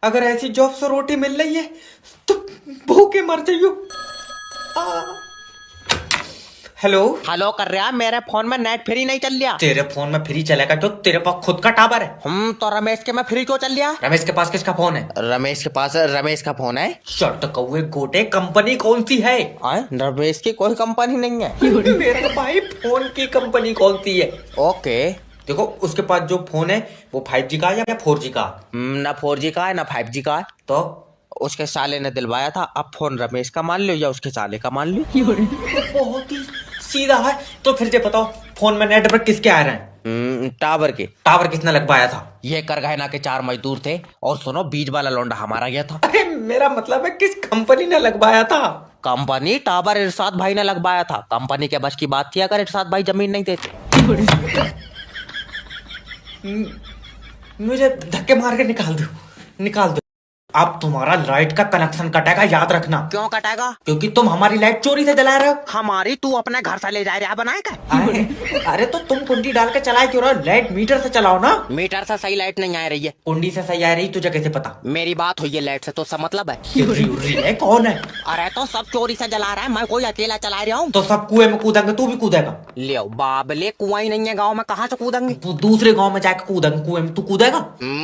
अगर ऐसी जॉब से रोटी मिल रही है तो भूखे मर जाइयो। हेलो हेलो कर रहा, मेरे फोन में नेट फ्री नहीं चल रहा। तेरे फोन में फ्री चलेगा जो तेरे पास खुद का टावर है। तो रमेश के में फ्री क्यों चल रहा? रमेश के पास किसका फोन है? रमेश के पास रमेश का फोन है। शर्ट कौवे गोटे कंपनी कौन सी है? रमेश की कोई कंपनी नहीं है। मेरा भाई फोन की कंपनी कौन सी है? ओके, देखो उसके पास जो फोन है वो 5G का या 4G का? ना 4G का है ना 5G का है। तो उसके साले ने दिलवाया था, अब फोन रमेश का मान लो या उसके साले का मान लो। बहुत ही सीधा है। तो फिर ये बताओ फोन में नेटवर्क किसके आ रहे हैं? टावर के। टावर किसने लगवाया था? ये करगहना के 4 मजदूर थे और सुनो बीच वाला लौंडा हमारा गया था। अरे मेरा मतलब है किस कंपनी ने लगवाया था? कंपनी टावर इरशाद भाई ने लगवाया था। कंपनी के बस की बात थी अगर इरशाद भाई जमीन नहीं देते। मुझे धक्के मार के निकाल दो, निकाल दो। अब तुम्हारा लाइट का कनेक्शन कटेगा, याद रखना। क्यों कटेगा? क्योंकि तुम हमारी लाइट चोरी से जला रहे हो। हमारी तू अपने घर से ले जा रहा बनाए का? अरे तो तुम कुंडी डाल के चलाए क्यों रहे हो? लाइट मीटर से चलाओ ना। मीटर से सही लाइट नहीं आ रही है। कुंडी से सही आ रही, तुझे कैसे पता? मेरी बात हुई है लाइट से तो सब मतलब है। है कौन है? अरे तो सब चोरी से जला रहा है, मैं कोई अकेला चला रहा हूँ। तो सब कुएं में कूदेंगे, तू भी कूदेगा? ले बाबले, कुआं ही नहीं है गाँव में, कहाँ से कूदेंगे? तू दूसरे गांव में जाके कूदेंगे, कुएं में तू कूदेगा?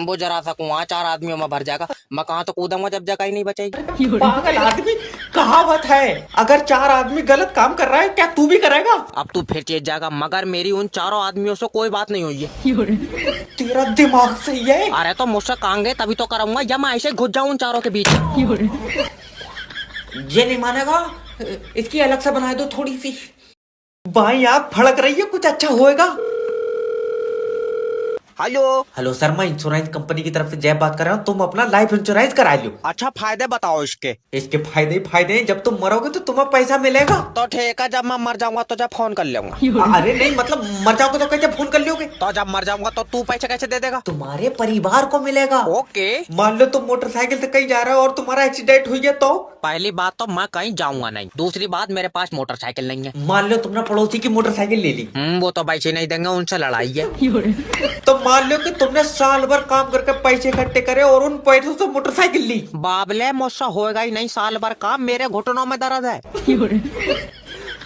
वो जरा सा कुआं 4 आदमियों में भर जाएगा, मैं कहाँ तो कूदूंगा जब जगह ही नहीं बचेगी। पागल आदमी, कहावत है अगर 4 आदमी गलत काम कर रहा है क्या तू भी करेगा? अब तू फिर चेत जाएगा, मगर मेरी उन 4 आदमियों से कोई बात नहीं हुई है। तेरा दिमाग सही है। अरे तो मुझसे कांगे तभी तो करूंगा, या मैं ऐसे घुस जाऊं उन 4 के बीच। ये नहीं मानेगा, इसकी अलग से बना दो थोड़ी सी। बाई आंख फड़क रही है, कुछ अच्छा होएगा। हेलो हेलो सर, मैं इंश्योरेंस कंपनी की तरफ से जय बात कर रहा हूँ। तुम अपना लाइफ इंश्योरेंस करा लो। अच्छा, फायदे बताओ इसके। इसके फायदे ही फायदे हैं, जब तुम मरोगे तो तुम्हें पैसा मिलेगा। तो ठीक है, जब मैं मर जाऊंगा तो जब फोन कर लूंगा। अरे नहीं, मतलब मर जाओगे तो कैसे फोन कर लोगे? तो जब मर जाऊंगा तो तू पैसे कैसे दे देगा? तुम्हारे परिवार को मिलेगा। ओके। मान लो तुम मोटरसाइकिल से कहीं जा रहे हो और तुम्हारा एक्सीडेंट हुई है तो? पहली बात तो मैं कहीं जाऊंगा नहीं, दूसरी बात मेरे पास मोटरसाइकिल नहीं है। मान लो तुमने पड़ोसी की मोटरसाइकिल ले ली। वो तो पैसे नहीं देंगे, उनसे लड़ाई है। तो मान लो कि तुमने साल भर काम करके पैसे इकट्ठे करे और उन पैसों से मोटरसाइकिल ली। बाबले, मुझसे होएगा ही नहीं साल भर काम, मेरे घुटनों में दर्द है।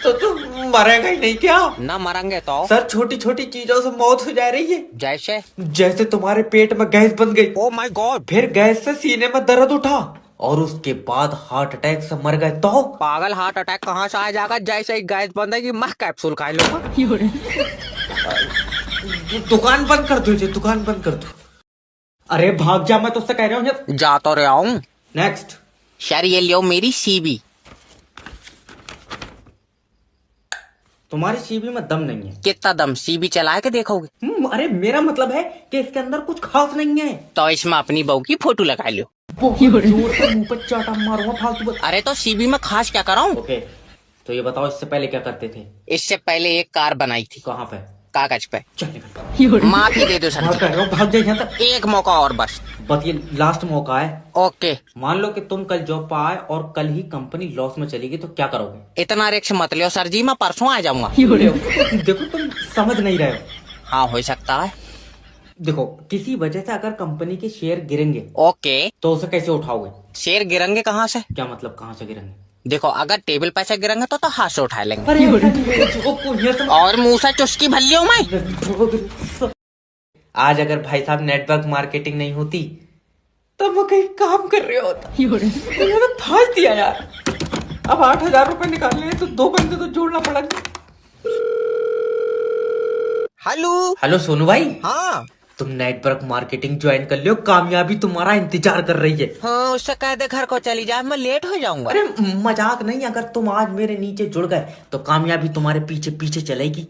तो तुम मरेगा ही नहीं क्या? ना मरेंगे तो? सर छोटी छोटी चीजों से मौत हो जा रही है। जैसे? जैसे तुम्हारे पेट में गैस बन गई। Oh my God. फिर गैस से सीने में दर्द उठा और उसके बाद हार्ट अटैक से मर गए तो? पागल, हार्ट अटैक कहाँ से आ जाएगा? जैसे ही गैस बंद है मैं कैप्सूल खा लूंगा। दुकान बंद कर दो, दुकान बंद कर दो। अरे भाग जा, मैं तुझसे कह रहा हूँ। जा तो रहा हूँ। नेक्स्ट। सर ये लियो मेरी सीबी। तुम्हारी सीबी में दम नहीं है। कितना दम? सीबी चला के देखोगे? अरे मेरा मतलब है कि इसके अंदर कुछ खास नहीं है। तो इसमें अपनी बहू की फोटो लगा लो। जोर से मुंह पर चाटा मारूंगा फालतू। अरे तो सीबी में खास क्या कराऊं? ओके, तो ये बताओ इससे पहले क्या करते थे? इससे पहले एक कार बनाई थी। कहाँ पे? कागज पे। चल निकल। माफी दे दो सर। भाग जाए यहाँ तक। एक मौका और बस ये लास्ट मौका है। ओके। मान लो कि तुम कल जॉब पर आए और कल ही कंपनी लॉस में चलेगी तो क्या करोगे? इतना रिक्स मत लियो सर जी, मैं परसों आ जाऊंगा। देखो तुम समझ नहीं रहे हो। हाँ हो सकता है। देखो किसी वजह से अगर कंपनी के शेयर गिरेंगे ओके, तो उसे कैसे उठाओगे? शेयर गिरेंगे कहाँ से? क्या मतलब कहाँ से गिरेंगे? देखो अगर टेबल पे से गिरेंगे तो हाथ से उठा लेंगे। और मुंह से चुस्की भर लियो मैं। आज अगर भाई साहब नेटवर्क मार्केटिंग नहीं होती तब मैं कहीं काम कर रहा होता। मैंने तो फांस दिया यार। अब 8,000 रुपए निकालने हैं तो 2 बंदे तो जोड़ना पड़ेगा। हेलो हेलो सोनू भाई। हाँ, तुम नेटवर्क मार्केटिंग ज्वाइन कर लियो, कामयाबी तुम्हारा इंतजार कर रही है। हाँ उससे कह दे घर को चली जाए, मैं लेट हो जाऊंगा। अरे मजाक नहीं, अगर तुम आज मेरे नीचे जुड़ गए तो कामयाबी तुम्हारे पीछे पीछे चलेगी।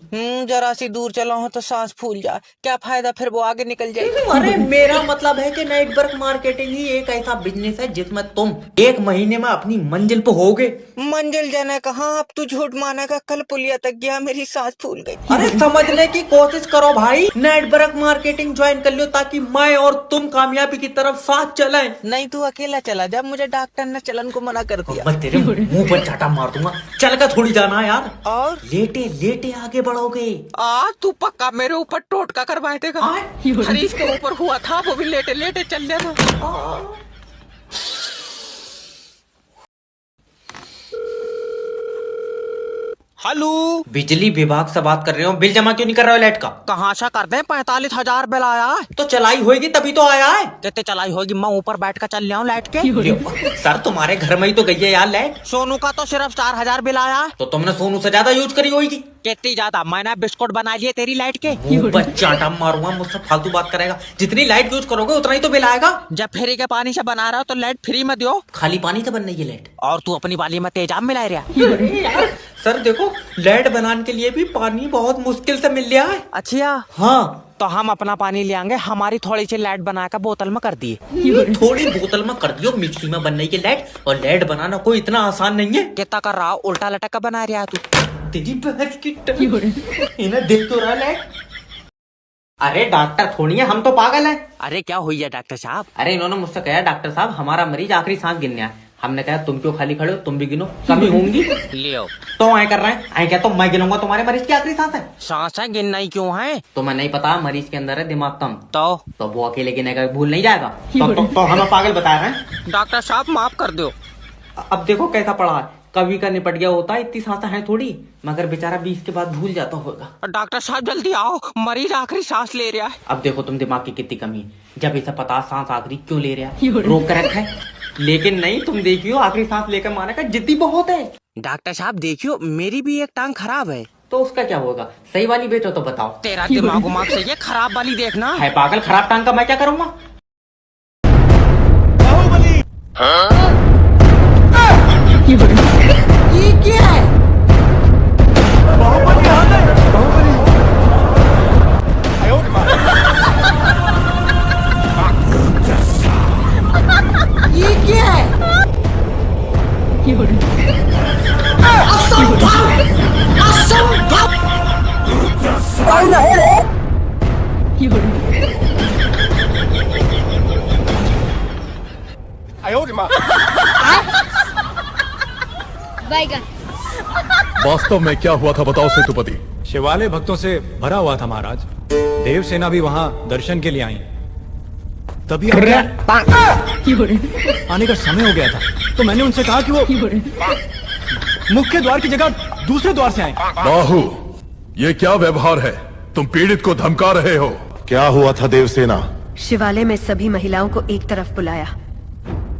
जरा सी दूर चला हूँ तो सांस फूल जाए, क्या फायदा, फिर वो आगे निकल जाएगी। अरे मेरा मतलब है कि नेटवर्क मार्केटिंग ही एक ऐसा बिजनेस है जिसमें तुम 1 महीने में अपनी मंजिल पे होगे। मंजिल जाने कहाँ, अब तू झूठ मानेगा, कल पुलिया तक गया मेरी सांस फूल गई। अरे समझने की कोशिश करो भाई, नेटवर्क मार्केटिंग ज्वाइन कर लो ताकि मैं और तुम कामयाबी की तरफ साथ चलें। नहीं तू अकेला चला जा, मुझे डॉक्टर ने चलन को मना कर दिया। मैं तेरे मुंह पर चाटा मार दूंगा। चल कर थोड़ी जाना यार। और लेटे लेटे आगे बढ़ोगे। तू पक्का मेरे ऊपर टोटका करवाए देगा? हरीश के ऊपर हुआ था, वो भी लेटे लेटे चल गया था। हेलो, बिजली विभाग से बात कर रहे हो। बिल जमा क्यों नहीं कर रहे हो लाइट का? कहाँ से कर दे? 45,000 बिल आया है। तो चलाई होगी तभी तो आया है। कितने चलाई होगी? मैं ऊपर बैठ कर चल रहा हूँ लाइट के। सर तुम्हारे घर में ही तो गई है यार लाइट। सोनू का तो सिर्फ 4,000 बिल आया है। तो तुमने सोनू से ज्यादा यूज करी होगी। कितनी ज्यादा? मैंने बिस्कुट बना लिए तेरी लाइट के। चाटा मारूंगा, मुझसे फालतू बात करेगा। जितनी लाइट यूज करोगे उतना ही तो बिल आएगा। जब फ्री के पानी से बना रहा हो तो लाइट फ्री में दो। खाली पानी से बन रही है लाइट। और तू अपनी वाली में तेजाब मिला रहा। सर देखो, लाइट बनाने के लिए भी पानी बहुत मुश्किल से मिल रहा है। अच्छा, हाँ तो हम अपना पानी ले आएंगे। हमारी थोड़ी सी लाइट बना कर बोतल में कर दिए। थोड़ी बोतल में कर दियो, मिक्सी में बन रही है लाइट। और लाइट बनाना कोई इतना आसान नहीं है। कितना कर रहा? उल्टा लटक कर बना रहा है तू। तेरी बहस की इन्हें देख तो रहा लाइट। अरे डॉक्टर थोड़ी है, हम तो पागल हैं। अरे क्या हुई है डॉक्टर साहब? अरे इन्होंने मुझसे कहा डॉक्टर साहब हमारा मरीज आखिरी सांस गिनने है। हमने कहा तुम क्यों खाली खड़े हो, तुम भी गिनो, कमी होंगी। लियो तो आए कर रहे हैं, आए क्या तो मैं गिनूंगा तुम्हारे मरीज की आखिरी सांस है। सांसें गिनना ही क्यों है? तुम्हें नहीं पता मरीज के अंदर है दिमाग कम। तो वो अकेले गिनेगा, भूल नहीं जाएगा। तो हमें पागल बता रहे हैं। डॉक्टर साहब माफ कर दो। अब देखो कैसा पड़ा है, कभी का निपट गया होता, इतनी सांसें हैं थोड़ी, मगर बेचारा 20 के बाद भूल जाता होगा। डॉक्टर साहब जल्दी आओ, मरीज आखिरी सांस ले रहा है। अब देखो तुम दिमाग की कितनी कमी है, जब इसे पता सांस आखिरी क्यों ले रहा है, रोक कर रखा है। लेकिन नहीं, तुम देखियो आखिरी सांस लेकर मारने का जिद्दी बहुत है। डॉक्टर साहब देखियो, मेरी भी एक टांग खराब है। तो उसका क्या होगा? सही वाली बेचो तो बताओ। तेरा दिमाग उमाग सही है, खराब वाली देखना है पागल। खराब टांग का मैं क्या करूंगा? ये क्या है? ये क्या है? वास्तव में क्या हुआ था बताओ सेतुपति। शिवालय भक्तों से भरा हुआ था महाराज। देवसेना भी वहाँ दर्शन के लिए आई। तभी आने का समय हो गया था, तो मैंने उनसे कहा कि वो मुख्य द्वार की जगह दूसरे द्वार से आए। बाहु, ये क्या व्यवहार है? तुम पीड़ित को धमका रहे हो। क्या हुआ था देवसेना? शिवालय में सभी महिलाओं को एक तरफ बुलाया,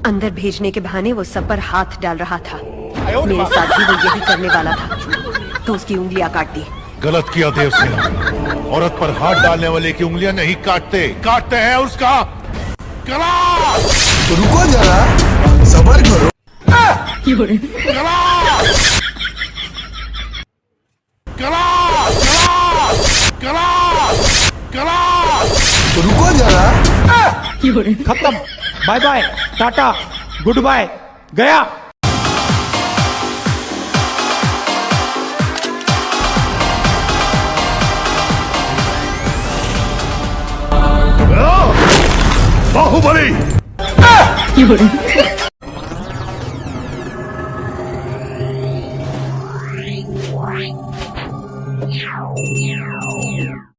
अंदर भेजने के बहाने वो सब पर हाथ डाल रहा था। मेरे साथ भी वो यही करने वाला था, तो उसकी उंगलियां काट दी। गलत किया देवसेना। औरत पर हाथ डालने वाले की उंगलियां नहीं काटते, काटते हैं उसका गला। तो रुको जरा, सबर करो। गला गला गला गला। तो रुको जरा। खत्म, bye bye, tata, goodbye, गया। बाहुबली।